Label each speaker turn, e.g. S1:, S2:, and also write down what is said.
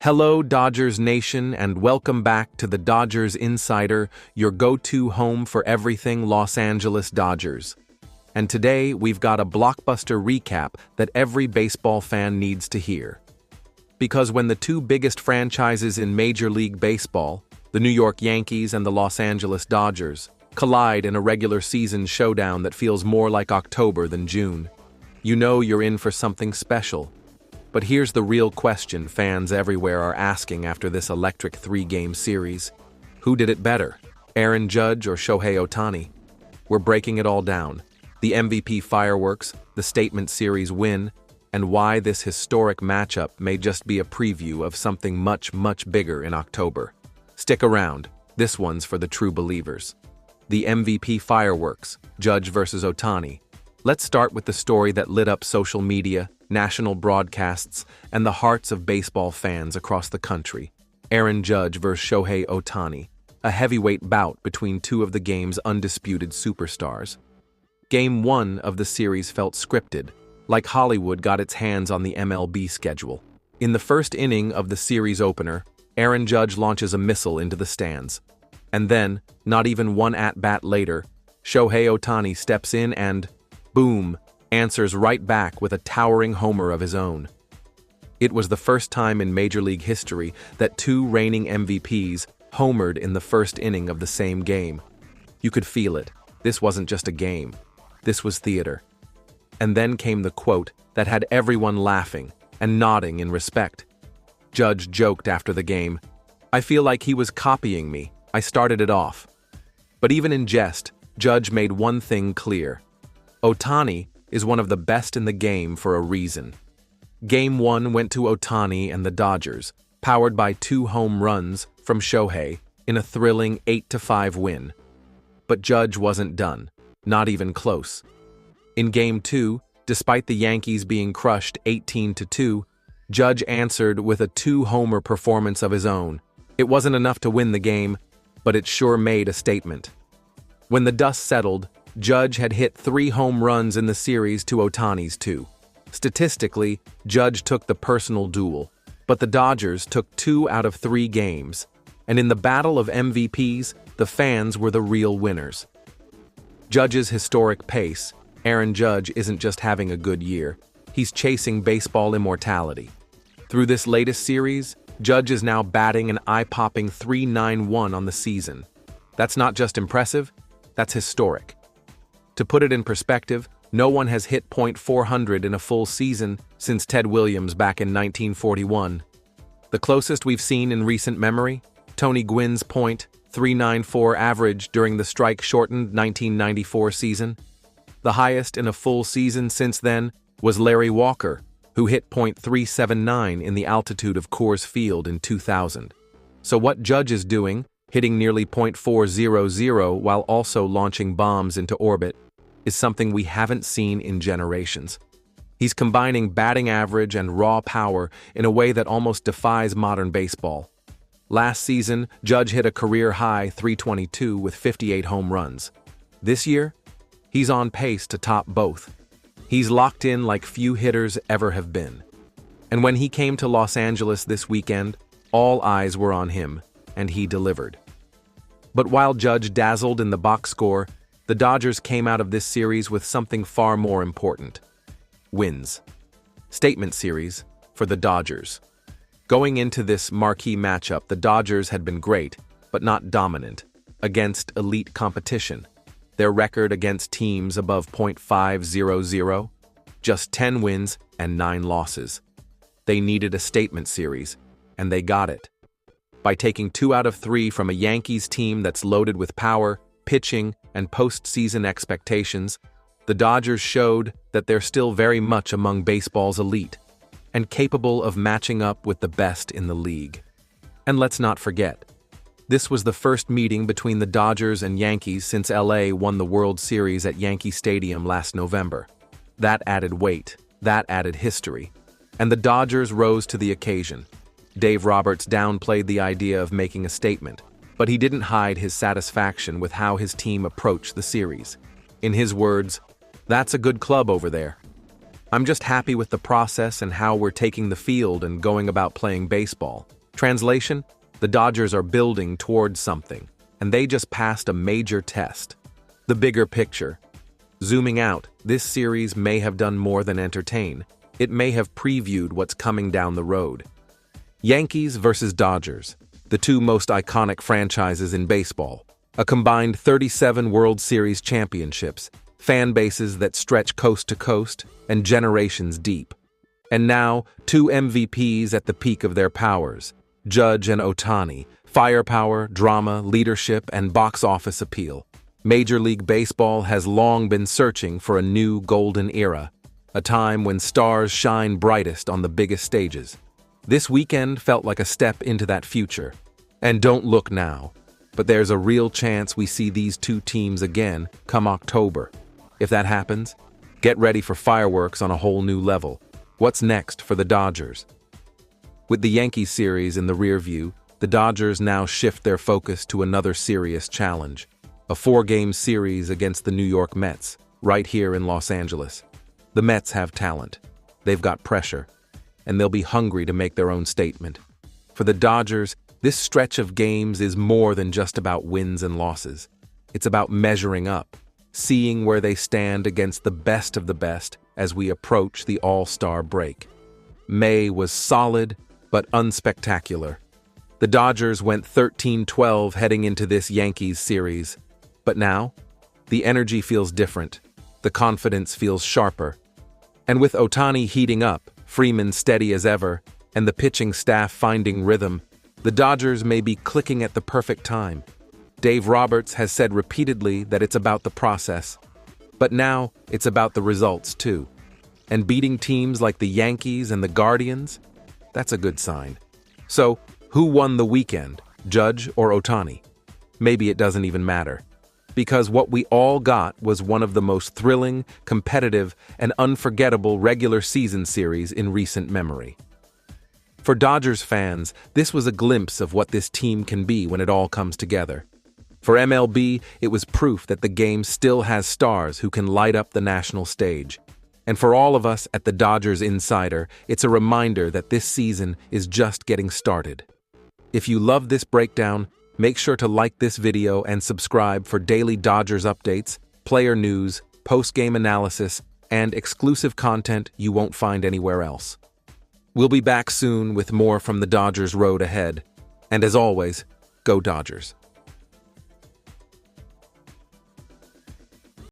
S1: Hello, Dodgers Nation, and welcome back to the Dodgers Insider, your go-to home for everything Los Angeles Dodgers. And today, we've got a blockbuster recap that every baseball fan needs to hear. Because when the two biggest franchises in Major League Baseball, the New York Yankees and the Los Angeles Dodgers, collide in a regular season showdown that feels more like October than June, you know you're in for something special. But here's the real question fans everywhere are asking after this electric three-game series. Who did it better, Aaron Judge or Shohei Ohtani? We're breaking it all down. The MVP fireworks, the statement series win, and why this historic matchup may just be a preview of something much, much bigger in October. Stick around. This one's for the true believers. The MVP fireworks, Judge versus Ohtani. Let's start with the story that lit up social media, national broadcasts, and the hearts of baseball fans across the country. Aaron Judge versus Shohei Ohtani, a heavyweight bout between two of the game's undisputed superstars. Game 1 of the series felt scripted, like Hollywood got its hands on the MLB schedule. In the first inning of the series opener, Aaron Judge launches a missile into the stands. And then, not even one at-bat later, Shohei Ohtani steps in and, boom, answers right back with a towering homer of his own. It was the first time in Major League history that two reigning MVPs homered in the first inning of the same game. You could feel it. This wasn't just a game. This was theater. And then came the quote that had everyone laughing and nodding in respect. Judge joked after the game, "I feel like he was copying me. I started it off." But even in jest, Judge made one thing clear. Ohtani is one of the best in the game for a reason. Game 1 went to Ohtani and the Dodgers, powered by 2 home runs from Shohei in a thrilling 8-5 win. But Judge wasn't done, not even close. In Game 2, despite the Yankees being crushed 18-2, Judge answered with a 2-homer performance of his own. It wasn't enough to win the game, but it sure made a statement. When the dust settled, Judge had hit 3 home runs in the series to Ohtani's 2. Statistically, Judge took the personal duel, but the Dodgers took 2 out of 3 games. And in the battle of MVPs, the fans were the real winners. Judge's historic pace, Aaron Judge isn't just having a good year, he's chasing baseball immortality. Through this latest series, Judge is now batting an eye-popping .391 on the season. That's not just impressive, that's historic. To put it in perspective, no one has hit .400 in a full season since Ted Williams back in 1941. The closest we've seen in recent memory, Tony Gwynn's .394 average during the strike-shortened 1994 season. The highest in a full season since then was Larry Walker, who hit .379 in the altitude of Coors Field in 2000. So what Judge is doing, hitting nearly .400 while also launching bombs into orbit, is something we haven't seen in generations. He's combining batting average and raw power in a way that almost defies modern baseball. Last season, Judge hit a career-high .322 with 58 home runs. This year, he's on pace to top both. He's locked in like few hitters ever have been. And when he came to Los Angeles this weekend, all eyes were on him, and he delivered. But while Judge dazzled in the box score, the Dodgers came out of this series with something far more important. Wins. Statement series for the Dodgers. Going into this marquee matchup, the Dodgers had been great, but not dominant, against elite competition. Their record against teams above .500, just 10 wins and 9 losses. They needed a statement series, and they got it. By taking 2 out of 3 from a Yankees team that's loaded with power, pitching, and postseason expectations, the Dodgers showed that they're still very much among baseball's elite and capable of matching up with the best in the league. And let's not forget, this was the first meeting between the Dodgers and Yankees since LA won the World Series at Yankee Stadium last November. That added weight, that added history, and the Dodgers rose to the occasion. Dave Roberts downplayed the idea of making a statement, but he didn't hide his satisfaction with how his team approached the series. In his words, "That's a good club over there." I'm just happy with the process and how we're taking the field and going about playing baseball. Translation: the Dodgers are building towards something, and they just passed a major test. The bigger picture. Zooming out, this series may have done more than entertain. It may have previewed what's coming down the road. Yankees versus Dodgers, the two most iconic franchises in baseball. A combined 37 World Series championships, fan bases that stretch coast to coast, and generations deep. And now, two MVPs at the peak of their powers, Judge and Ohtani, firepower, drama, leadership, and box office appeal. Major League Baseball has long been searching for a new golden era, a time when stars shine brightest on the biggest stages. This weekend felt like a step into that future. And don't look now, but there's a real chance we see these two teams again come October. If that happens, get ready for fireworks on a whole new level. What's next for the Dodgers? With the Yankees series in the rear view, the Dodgers now shift their focus to another serious challenge. A 4-game series against the New York Mets, right here in Los Angeles. The Mets have talent. They've got pressure. And they'll be hungry to make their own statement. For the Dodgers, this stretch of games is more than just about wins and losses. It's about measuring up, seeing where they stand against the best of the best as we approach the All-Star break. May was solid, but unspectacular. The Dodgers went 13-12 heading into this Yankees series. But now, the energy feels different. The confidence feels sharper. And with Ohtani heating up, Freeman steady as ever, and the pitching staff finding rhythm, the Dodgers may be clicking at the perfect time. Dave Roberts has said repeatedly that it's about the process. But now, it's about the results too. And beating teams like the Yankees and the Guardians? That's a good sign. So, who won the weekend, Judge or Ohtani? Maybe it doesn't even matter. Because what we all got was one of the most thrilling, competitive, and unforgettable regular season series in recent memory. For Dodgers fans, this was a glimpse of what this team can be when it all comes together. For MLB, it was proof that the game still has stars who can light up the national stage. And for all of us at the Dodgers Insider, it's a reminder that this season is just getting started. If you love this breakdown, make sure to like this video and subscribe for daily Dodgers updates, player news, post-game analysis, and exclusive content you won't find anywhere else. We'll be back soon with more from the Dodgers road ahead. And as always, go Dodgers.